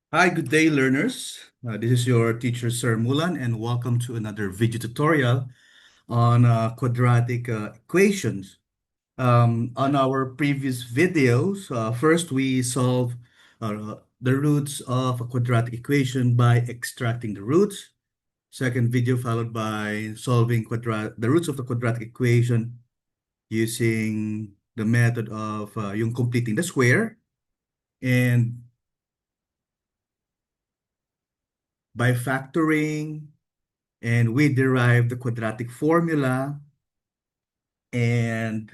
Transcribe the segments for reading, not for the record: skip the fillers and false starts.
Hi, good day, learners. This is your teacher, Sir Mulan, and welcome to another video tutorial on quadratic equations. On our previous videos, first we solve the roots of a quadratic equation by extracting the roots. Second video followed by solving the roots of the quadratic equation using the method of yung completing the square. And by factoring, and we derived the quadratic formula, and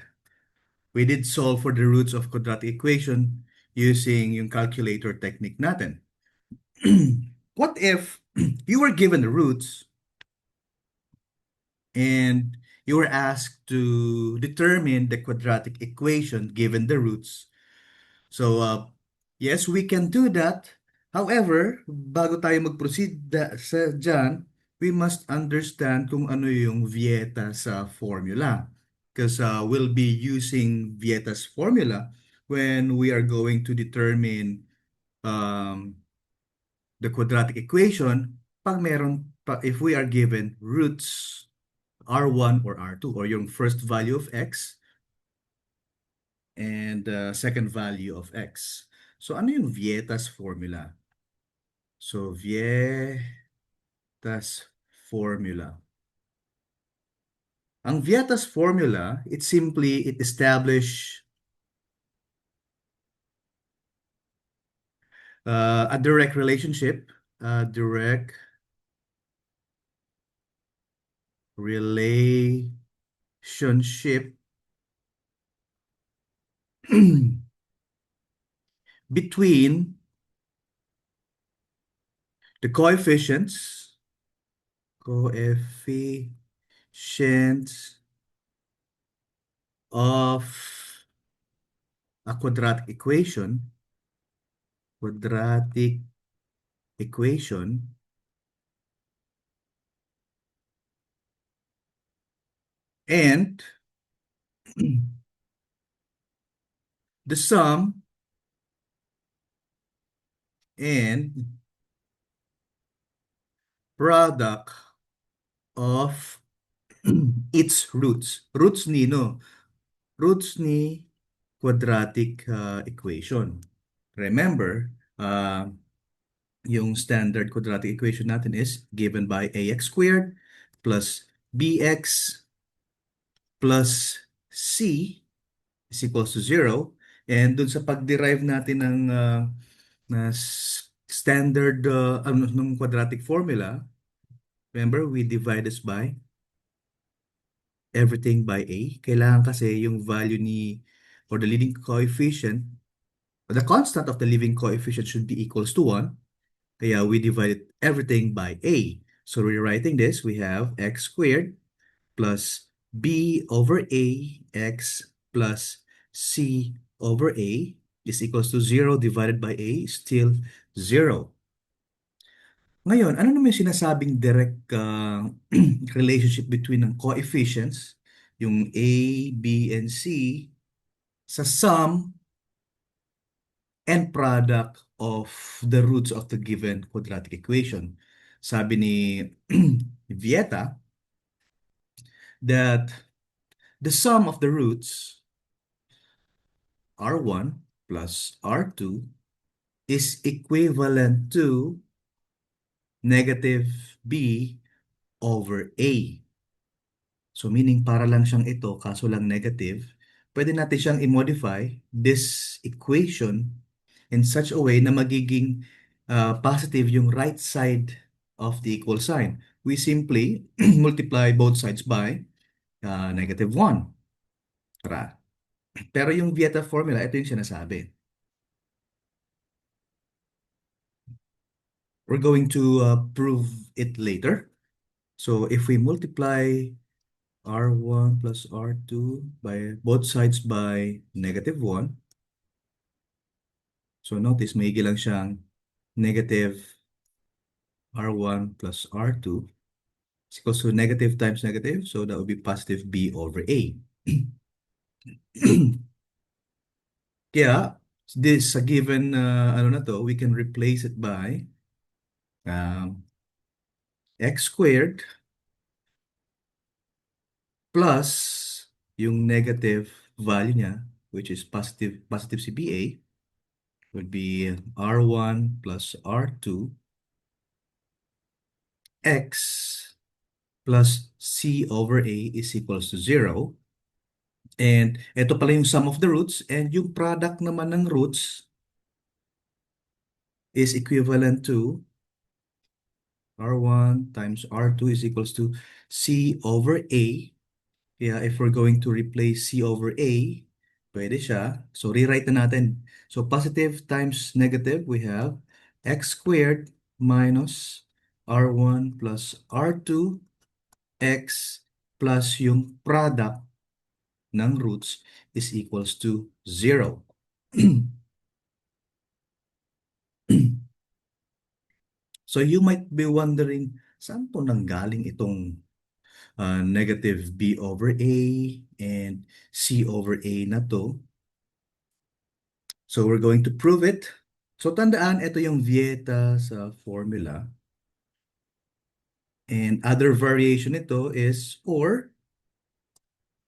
we did solve for the roots of quadratic equation using yung calculator technique natin. What if you were given the roots and you were asked to determine the quadratic equation given the roots? So, yes, we can do that. However, bago tayo mag-proceed sa dyan, we must understand kung ano yung Vieta sa formula. Because we'll be using Vieta's formula when we are going to determine um, the quadratic equation if we are given roots R1 or R2 or yung first value of X and the second value of X. So ano yung Vieta's formula? So Vieta's formula. Ang Vieta's formula, it establish a direct relationship, relationship between the coefficients of a quadratic equation and the sum and product of its roots. Roots ni quadratic equation. Remember, yung standard quadratic equation natin is given by ax squared plus bx plus c is equals to 0. And dun sa pag-derive natin ng standard ng quadratic formula, remember, we divide this by everything by a. Kailangan kasi yung value or the leading coefficient, the constant of the leading coefficient should be equals to 1. Kaya we divided everything by a. So rewriting this, we have x squared plus b over a x plus c over a is equals to 0 divided by a is still 0. Ngayon, ano naman yung sinasabing direct relationship between ng coefficients, yung A, B, and C, sa sum and product of the roots of the given quadratic equation? Sabi ni Vieta that the sum of the roots R1 plus R2 is equivalent to negative B over A. So meaning para lang siyang ito, kaso lang negative, pwede natin siyang i-modify this equation in such a way na magiging positive yung right side of the equal sign. We simply multiply both sides by negative 1. Tara. Pero yung Vieta formula, ito yung sinasabi. We're going to prove it later. So if we multiply R1 plus R2 by both sides by negative 1, so notice may lang siyang negative R1 plus R2 is equals to negative times negative, so that would be positive B over A. Kaya, This, a given, ano na to, we can replace it by um, x squared plus yung negative value niya, which is positive CBA, would be R1 plus R2 x plus C over A is equals to 0. And ito pala yung sum of the roots. And yung product naman ng roots is equivalent to R1 times R2 is equals to C over A. Kaya if we're going to replace C over A, pwede siya. So rewrite na natin. So positive times negative, we have x squared minus R1 plus R2 x plus yung product ng roots is equals to 0. So you might be wondering, saan po nanggaling itong negative b over a and c over a na to? So we're going to prove it. So tandaan, ito yung Vieta sa formula. And other variation nito is or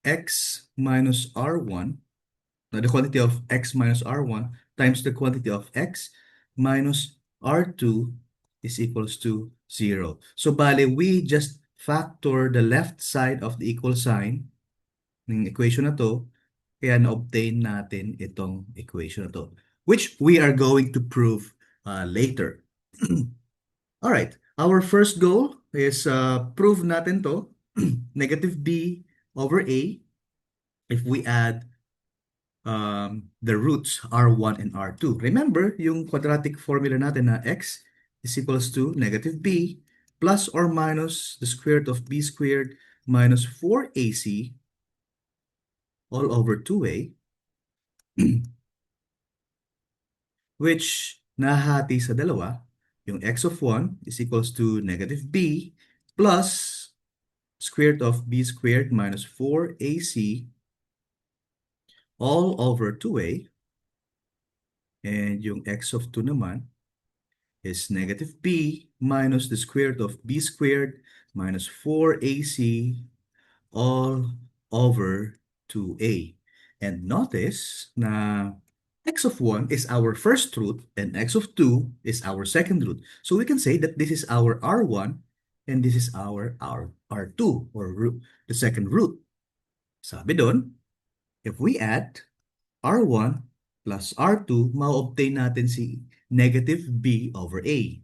x minus r1, now the quantity of x minus r1 times the quantity of x minus r2 is equals to 0. So bale, we just factor the left side of the equal sign ng equation na to, kaya na-obtain natin itong equation na to, which we are going to prove later. All right, our first goal is prove natin to, negative b over a, if we add the roots R1 and R2. Remember, yung quadratic formula natin na x is equals to negative b plus or minus the square root of b squared minus 4ac all over 2a, which nahati sa dalawa. Yung x of 1 is equals to negative b plus square root of b squared minus 4ac all over 2a. And yung x of 2 naman is negative b minus the square root of b squared minus 4ac all over 2a. And notice na x of 1 is our first root and x of 2 is our second root. So we can say that this is our r1 and this is our r2 or root, the second root. Sabi doon, if we add R1 plus R2, ma-obtain natin si negative B over A.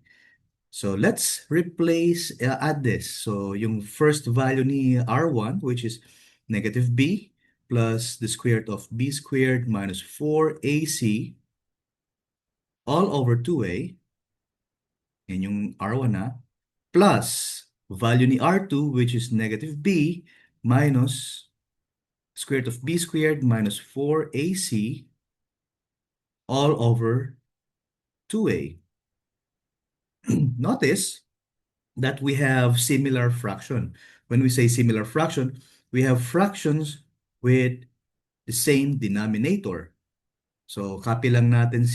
So let's replace, add this. So yung first value ni R1, which is negative B plus the square root of B squared minus 4AC all over 2A. Yan yung R1 na. Plus value ni R2, which is negative B minus square root of B squared minus 4AC all over 2a. Notice that we have similar fraction. When we say similar fraction, we have fractions with the same denominator. So copy lang natin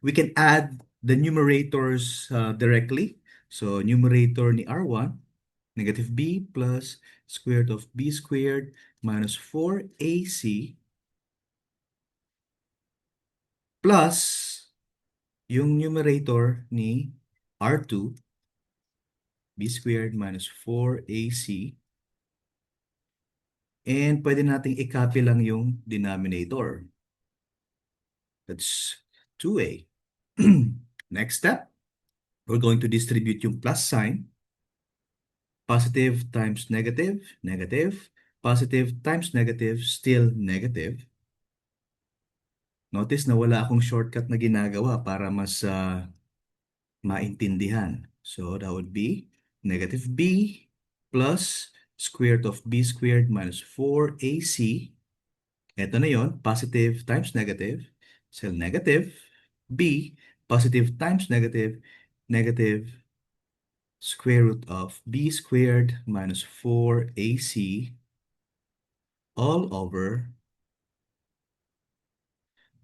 we can add the numerators directly. So numerator ni R1, negative b plus square root of b squared minus 4ac plus yung numerator ni R2, b squared minus 4ac. And pwede nating i-copy lang yung denominator. That's 2a. Next step, we're going to distribute yung plus sign. Positive times negative, negative. Positive times negative, still negative. Notice na wala akong shortcut na ginagawa para mas maintindihan. So that would be negative b plus square root of b squared minus 4ac. Ito na yon, positive times negative, still negative. B, positive times negative, negative square root of b squared minus 4ac all over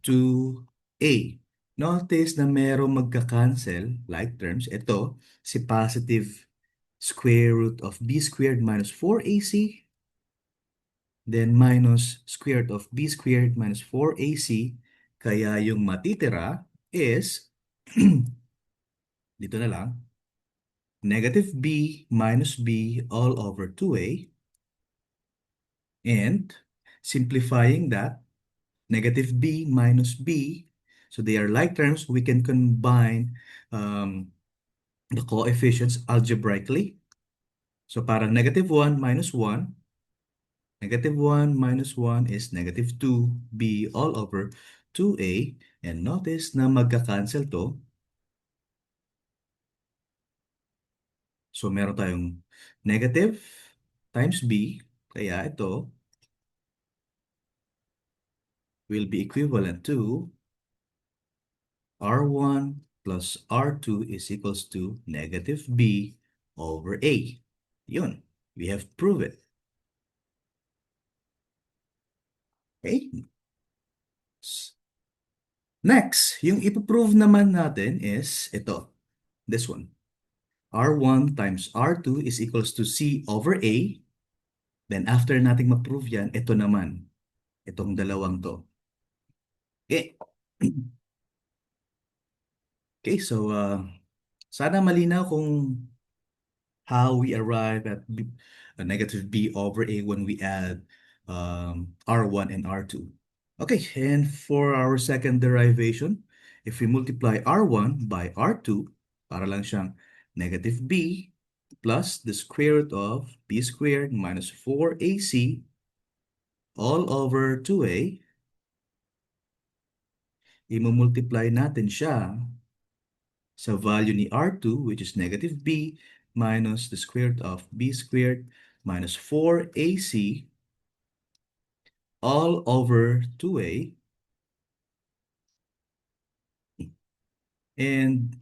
2a. A. Notice na merong magka-cancel, like terms. Ito, si positive square root of b squared minus 4ac, then minus square root of b squared minus 4ac. Kaya yung matitira is, dito na lang, negative b minus b all over 2a. And simplifying that, negative b minus b, so they are like terms, we can combine the coefficients algebraically. So parang negative 1 minus 1, negative 1 minus 1 is negative 2b all over 2a. And notice na magka-cancel to. So meron tayong negative times b, kaya ito will be equivalent to R1 plus R2 is equals to negative B over A. Yun, we have proved it. Okay? Next, yung ipoprove naman natin is ito, this one. R1 times R2 is equals to C over A. Then after nating ma-prove yan, ito naman, itong dalawang to. Okay. Okay, so sana malinaw kung how we arrive at a negative b over a when we add R1 and R2. Okay, and for our second derivation, if we multiply R1 by R2, para lang siyang negative b plus the square root of b squared minus 4ac all over 2a, imumultiply natin siya sa value ni R2, which is negative b minus the square root of b squared minus 4ac all over 2a. And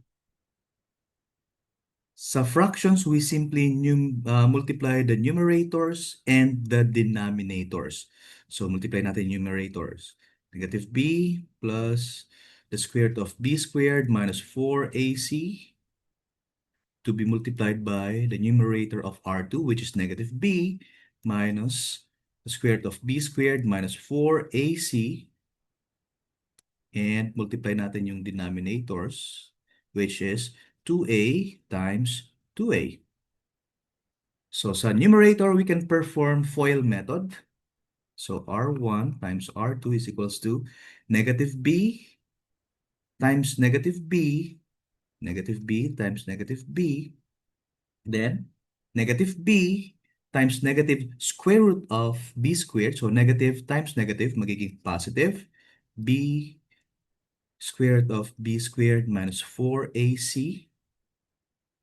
sa fractions, we simply multiply the numerators and the denominators. So multiply natin numerators. Negative b plus the square root of b squared minus 4ac to be multiplied by the numerator of R2, which is negative b minus the square root of b squared minus 4ac, and multiply natin yung denominators, which is 2a times 2a. So sa numerator, we can perform FOIL method. So R1 times R2 is equals to negative b times negative b times negative b, then negative b times negative square root of b squared. So negative times negative, magiging positive. B square root of b squared minus 4ac.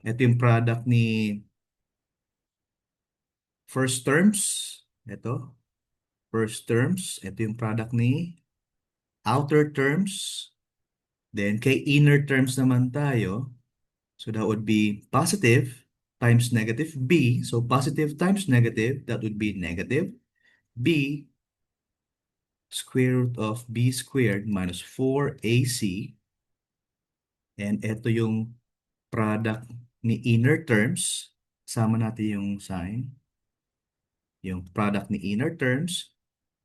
Ito yung product ni first terms. Ito, first terms. Ito yung product ni outer terms. Then kay inner terms naman tayo. So that would be positive times negative b. So positive times negative, that would be negative b square root of b squared minus 4ac. And ito yung product ni inner terms. Sama natin yung sign. Yung product ni inner terms.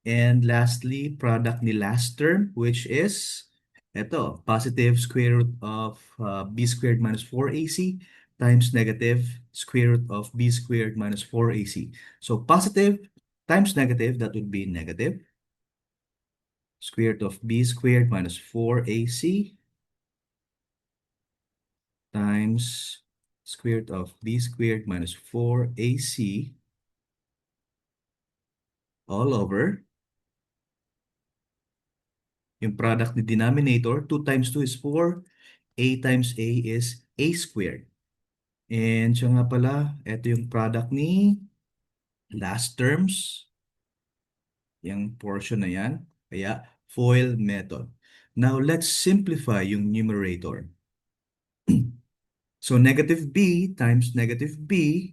And lastly, product ni last term, which is ito, positive square root of b squared minus 4ac times negative square root of b squared minus 4ac. So positive times negative, that would be negative square root of b squared minus 4ac times square root of b squared minus 4ac all over yung product ni denominator. 2 times 2 is 4. A times A is A squared. And siya nga pala, ito yung product ni last terms. Yung portion na yan. Kaya, FOIL method. Now, let's simplify yung numerator. So, negative b times negative b,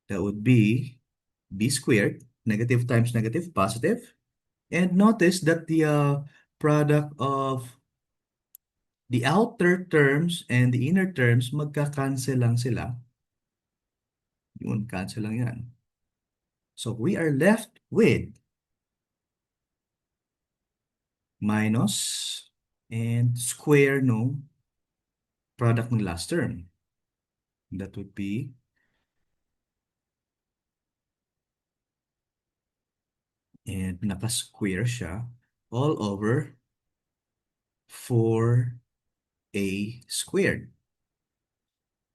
that would be b squared. Negative times negative, positive. And notice that the product of The outer terms and the inner terms, magka-cancel lang sila. Yun, cancel lang yan. So we are left with minus and square no product ng last term. That would be and naka-square siya all over 4a squared.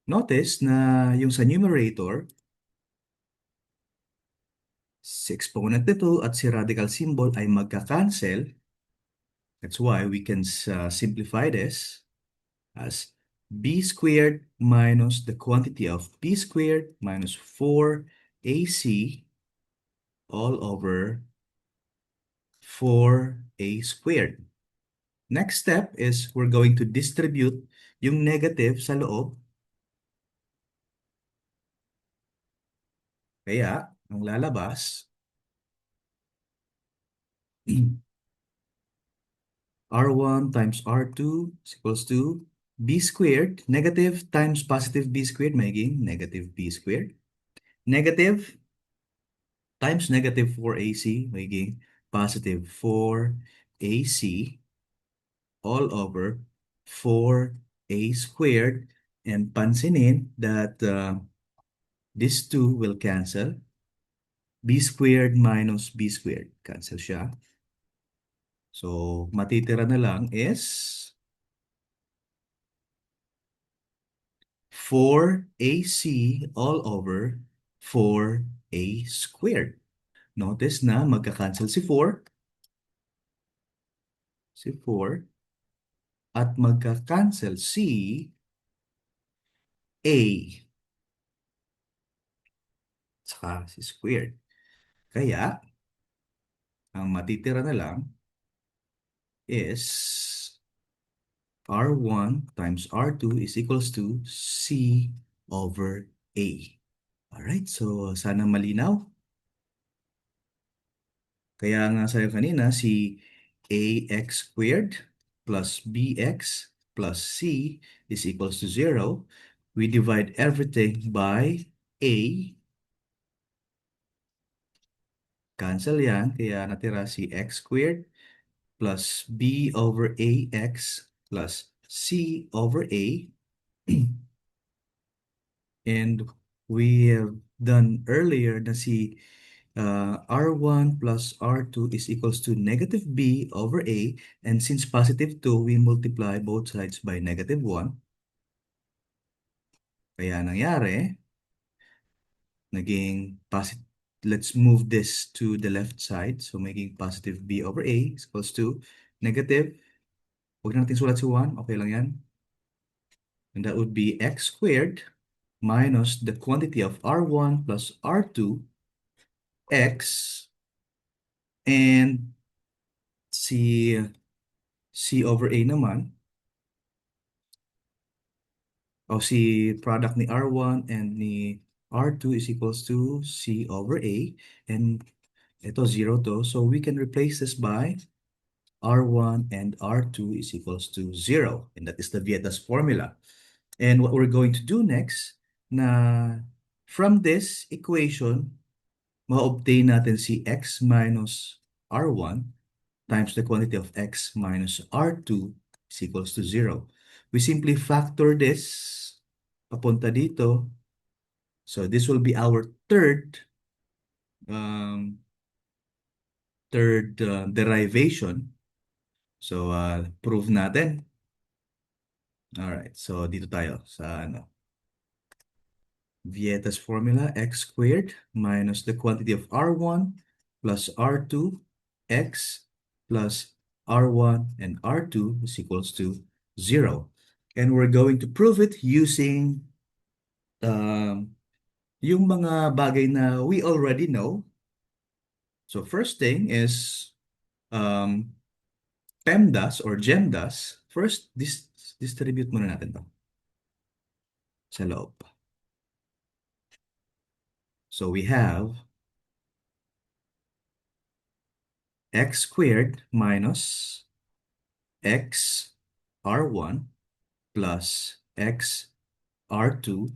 Notice na yung sa numerator, si exponent nito at si radical symbol ay magka-cancel. That's why we can simplify this as b squared minus the quantity of b squared minus 4ac all over 4a squared. Next step is we're going to distribute yung negative sa loob. Kaya, ang lalabas, R1 times R2 is equals to b squared. Negative times positive b squared, magiging negative b squared. Negative times negative 4ac, magiging positive 4ac all over 4a squared. And pansinin that these two will cancel. B squared minus b squared. Cancel siya. So, matitira na lang is 4ac all over 4a squared. Notice na magka-cancel si 4. Si 4. At magka-cancel si a. Saka si squared. Kaya, ang matitira na lang is R1 times R2 is equals to C over A. Alright, so sana malinaw. Kaya nga sa'yo kanina, si AX squared plus BX plus C is equals to 0. We divide everything by A. Cancel yan, kaya natira si X squared plus B over AX plus C over A. And we have done earlier na si R1 plus R2 is equals to negative B over A. And since positive 2, we multiply both sides by negative 1. Kaya nangyari, naging positive. Let's move this to the left side. So making positive B over A is equals to negative. Huwag na natin sulat si 1. Okay lang yan. And that would be X squared minus the quantity of R1 plus R2 X and si C over A naman o si product ni R1 and ni R2 is equals to C over A and ito 0 to, so we can replace this by R1 and R2 is equals to 0, and that is the Vieta's formula. And what we're going to do next, na from this equation, ma-obtain natin si X minus R1 times the quantity of X minus R2 is equals to 0. We simply factor this papunta dito. So this will be our um, third derivation. So prove natin. Alright, so dito tayo sa ano. Vieta's formula, x squared minus the quantity of R1 plus R2 x plus R1 and R2 is equals to 0. And we're going to prove it using yung mga bagay na we already know. So first thing is PEMDAS or GEMDAS. First, distribute muna natin to sa loob. So we have x squared minus x R1 plus x r2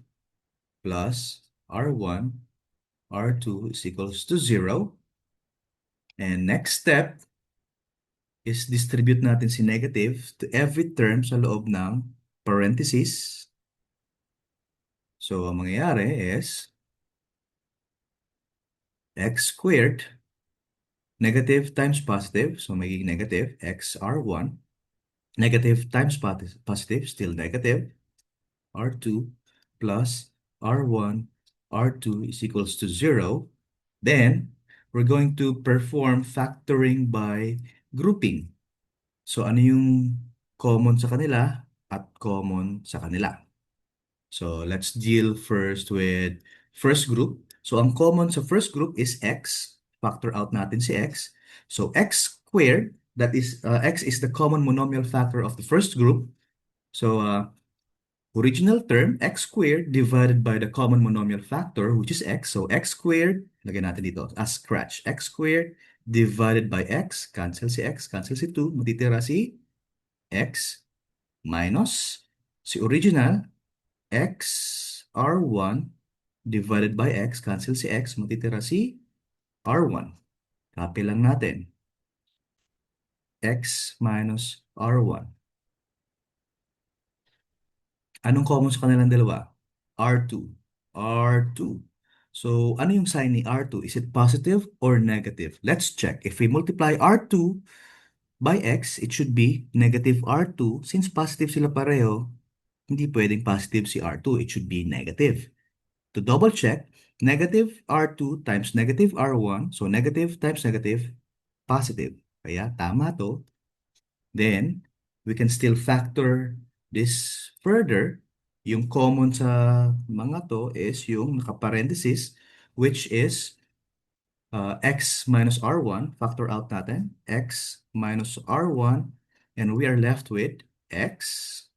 plus r1 r2 is equals to 0. And next step is distribute natin si negative to every term sa loob ng parenthesis. So, ang mangyayari is x squared, negative times positive, so magiging negative, x r1, negative times positive, still negative, r2 plus r1, r2 is equals to 0. Then, we're going to perform factoring by grouping. So, ano yung common sa kanila at common sa kanila? So, let's deal first with first group. So, ang common sa first group is x. Factor out natin si x. So, x squared, that is, x is the common monomial factor of the first group. So, original term, x squared divided by the common monomial factor, which is x. So, x squared, lagyan natin dito as scratch. X squared divided by x, cancel si x, cancel si 2, matitira si x minus si original, x r1 divided by x, cancel si x, matitira si r1. Copy lang natin. X minus r1. Anong common sa kanilang dalawa? R2. R2. So, ano yung sign ni R2? Is it positive or negative? Let's check. If we multiply R2 by X, it should be negative R2. Since positive sila pareho, hindi pwedeng positive si R2. It should be negative. To double check, negative R2 times negative R1, so negative times negative, positive. Kaya tama to. Then, we can still factor this further. Yung common sa mga to is yung naka-parenthesis, which is x minus r1. Factor out natin. X minus r1. And we are left with x.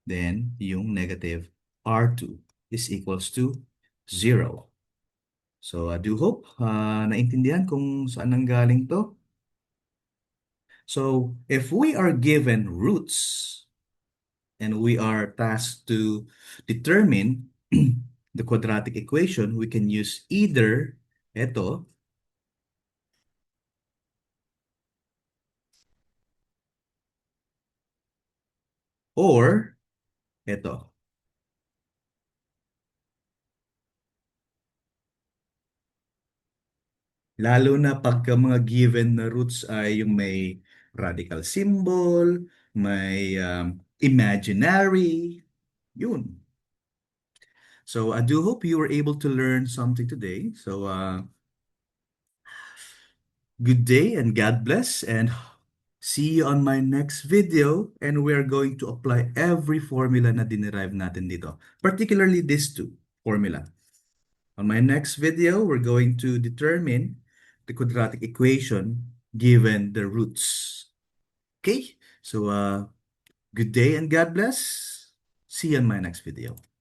Then, yung negative r2 is equals to 0. So, I do hope naintindihan kung saan nanggaling to. So, if we are given roots and we are tasked to determine the quadratic equation, we can use either ito or ito. Lalo na pagka mga given na roots ay yung may radical symbol, may imaginary, yun. So I do hope you were able to learn something today. So good day and God bless, and see you on my next video. And we are going to apply every formula na dinerive natin dito, particularly these two formula. On my next video, we're going to determine the quadratic equation given the roots. Okay, so good day and God bless. See you on my next video.